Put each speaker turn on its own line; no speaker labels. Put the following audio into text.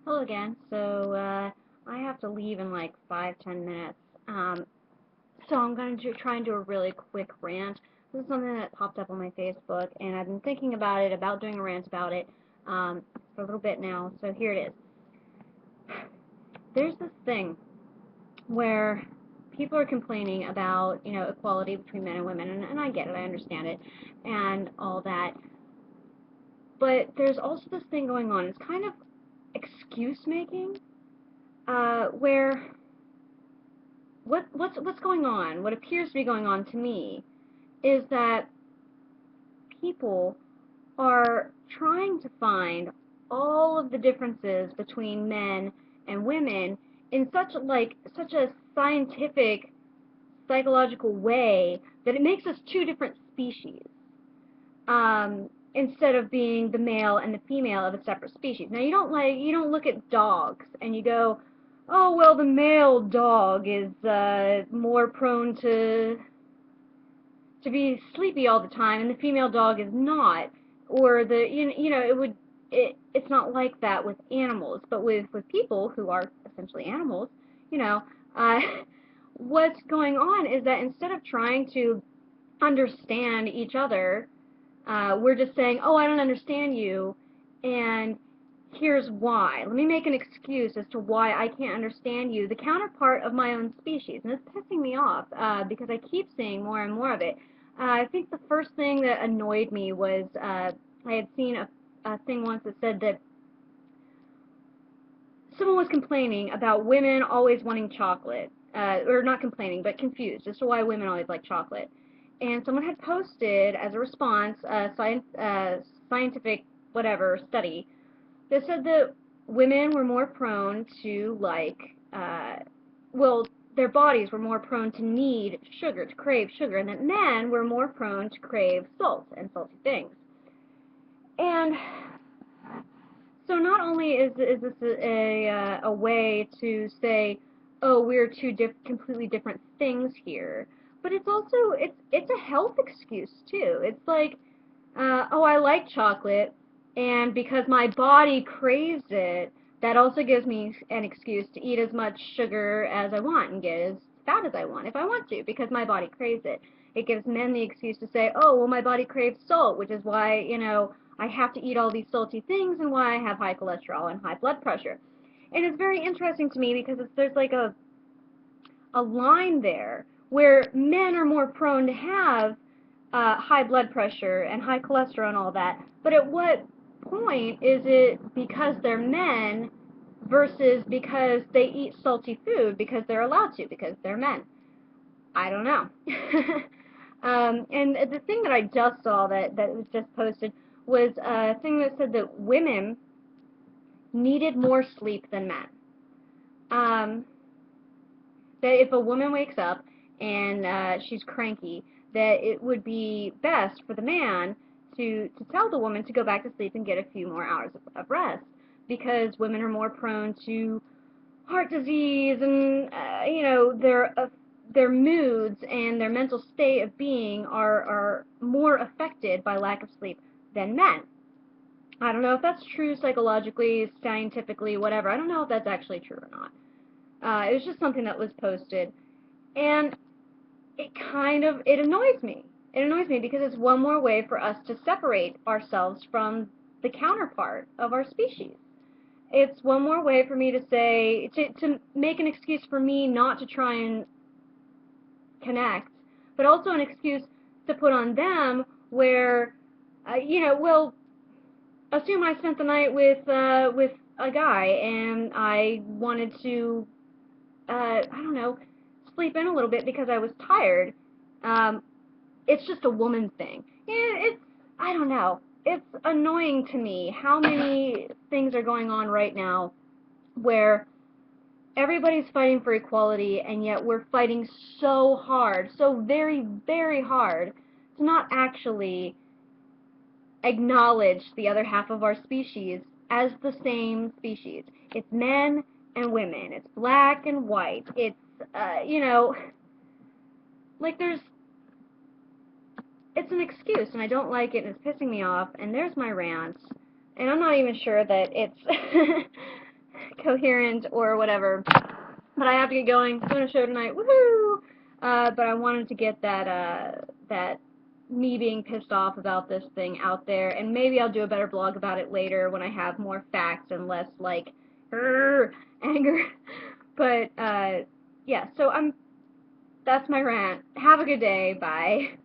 Hello again. I have to leave in like 5-10 minutes. So I'm going to try and do a really quick rant. This is something that popped up on my Facebook, and I've been thinking about it, about doing a rant about it, for a little bit now. So here it is. There's this thing where people are complaining about, equality between men and women, and I get it, I understand it, and all that. But there's also this thing going on. It's kind of excuse making, where what's going on? What appears to be going on to me is that people are trying to find all of the differences between men and women in such a scientific psychological way that it makes us two different species. Instead of being the male and the female of a separate species. Now you don't look at dogs and you go, oh well, the male dog is more prone to be sleepy all the time, and the female dog is not. Or it's not like that with animals, but with people who are essentially animals, you know, uh, what's going on is that instead of trying to understand each other, we're just saying, oh, I don't understand you, and here's why. Let me make an excuse as to why I can't understand you, the counterpart of my own species. And it's pissing me off because I keep seeing more and more of it. I think the first thing that annoyed me was I had seen a thing once that said that someone was complaining about women always wanting chocolate, or not complaining, but confused as to why women always like chocolate. And someone had posted as a response a scientific whatever study that said that women were more prone to well, their bodies were more prone to need sugar, to crave sugar, and that men were more prone to crave salt and salty things. And so not only is this a way to say, oh, we're two completely different things here, but it's also it's a health excuse too. It's like, oh, I like chocolate, and because my body craves it, that also gives me an excuse to eat as much sugar as I want and get as fat as I want if I want to, because my body craves it. It gives men the excuse to say, oh, well, my body craves salt, which is why, I have to eat all these salty things and why I have high cholesterol and high blood pressure. And it's very interesting to me because there's like a line there where men are more prone to have high blood pressure and high cholesterol and all that. But at what point is it because they're men versus because they eat salty food because they're allowed to, because they're men? I don't know. And the thing that I just saw that was just posted was a thing that said that women needed more sleep than men. Um, that if a woman wakes up and she's cranky, that it would be best for the man to tell the woman to go back to sleep and get a few more hours of rest, because women are more prone to heart disease and their moods and their mental state of being are more affected by lack of sleep than men. I don't know if that's true psychologically, scientifically, whatever. I don't know if that's actually true or not. It was just something that was posted, and it annoys me. It annoys me because it's one more way for us to separate ourselves from the counterpart of our species. It's one more way for me to say, to make an excuse for me not to try and connect, but also an excuse to put on them where, well, assume I spent the night with a guy and I wanted to, I don't know, sleep in a little bit because I was tired. Um, it's just a woman thing. I don't know. It's annoying to me how many things are going on right now where everybody's fighting for equality, and yet we're fighting so hard, so very, very hard, to not actually acknowledge the other half of our species as the same species. It's men and women. It's black and white. It's, like it's an excuse, and I don't like it, and it's pissing me off, and there's my rant. And I'm not even sure that it's coherent or whatever. But I have to get going. Doing a show tonight. Woohoo! But I wanted to get that me being pissed off about this thing out there, and maybe I'll do a better blog about it later when I have more facts and less like anger. But yeah, so that's my rant. Have a good day. Bye.